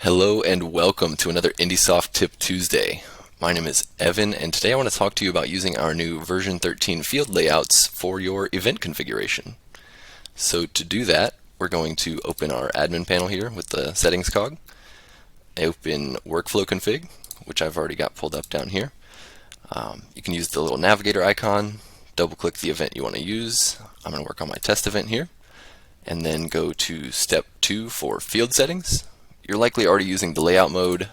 Hello and welcome to another IndySoft Tip Tuesday. My name is Evan, and today I want to talk to you about using our new version 13 field layouts for your event configuration. So to do that, we're going to open our admin panel here with the settings cog, open workflow config, which I've already got pulled up down here. You can use the little navigator icon, double click the event you want to use. I'm going to work on my test event here, and then go to step 2 for field settings. You're likely already using the layout mode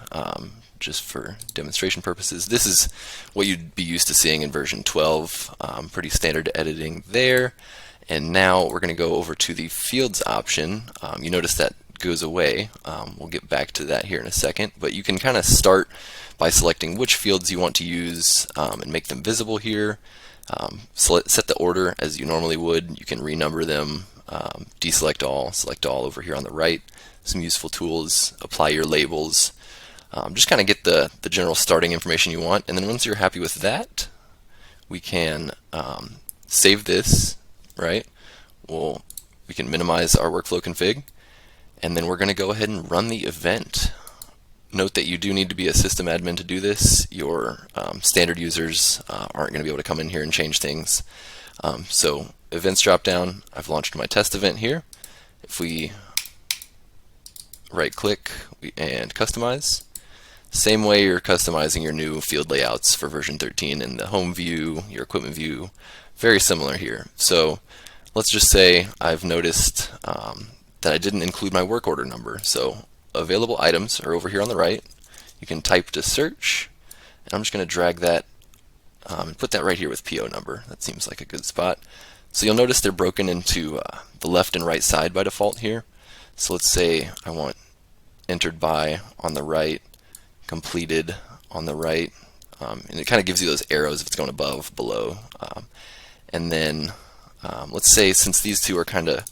just for demonstration purposes. This is what you'd be used to seeing in version 12, pretty standard editing there. And now we're going to go over to the fields option. You notice that goes away. We'll get back to that here in a second, but you can kind of start by selecting which fields you want to use and make them visible here. Set the order as you normally would. You can renumber them, deselect all, select all over here on the right. Some useful tools, apply your labels, just kind of get the general starting information you want, and then once you're happy with that, we can save this, right? We can minimize our workflow config, and then we're going to go ahead and run the event. Note that you do need to be a system admin to do this. Your standard users aren't going to be able to come in here and change things. So events drop down, I've launched my test event here. If we right click and customize, same way you're customizing your new field layouts for version 13 in the home view, your equipment view, very similar here. So let's just say I've noticed that I didn't include my work order number. So available items are over here on the right. You can type to search, and I'm just going to drag that and put that right here with PO number. That seems like a good spot. So you'll notice they're broken into the left and right side by default here. So let's say I want entered by on the right, completed on the right, and it kind of gives you those arrows if it's going above, below. And then let's say since these two are kind of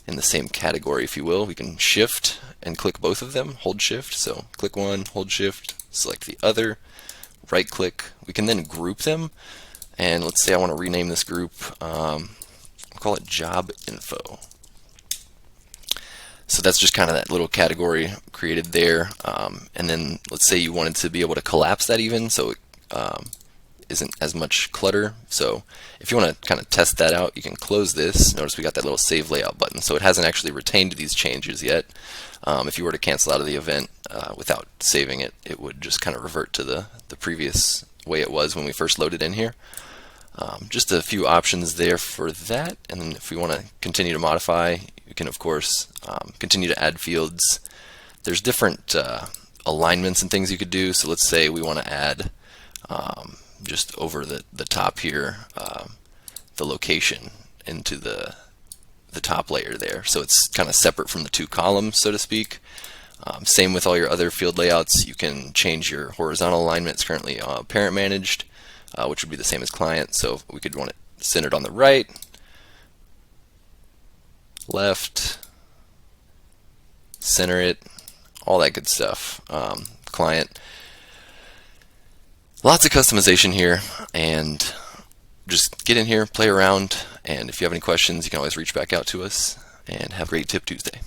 in the same category, if you will, we can shift and click both of them, hold shift. So click one, hold shift, select the other, right click. We can then group them, and let's say I want to rename this group, I'll call it job info. So that's just kind of that little category created there. And then let's say you wanted to be able to collapse that even, so it isn't as much clutter. So if you want to kind of test that out, you can close this. Notice we got that little save layout button. So it hasn't actually retained these changes yet. If you were to cancel out of the event without saving it, it would just kind of revert to the previous way it was when we first loaded in here. Just a few options there for that. And then if we want to continue to modify, you can of course continue to add fields. There's different alignments and things you could do. So let's say we want to add just over the top here the location into the top layer there. So it's kind of separate from the two columns, so to speak. Same with all your other field layouts. You can change your horizontal alignment. It's currently parent managed, which would be the same as client. So we could want it centered on the right, left, center it, all that good stuff. Client. Lots of customization here, and just get in here, play around, and if you have any questions, you can always reach back out to us, and have a great Tip Tuesday.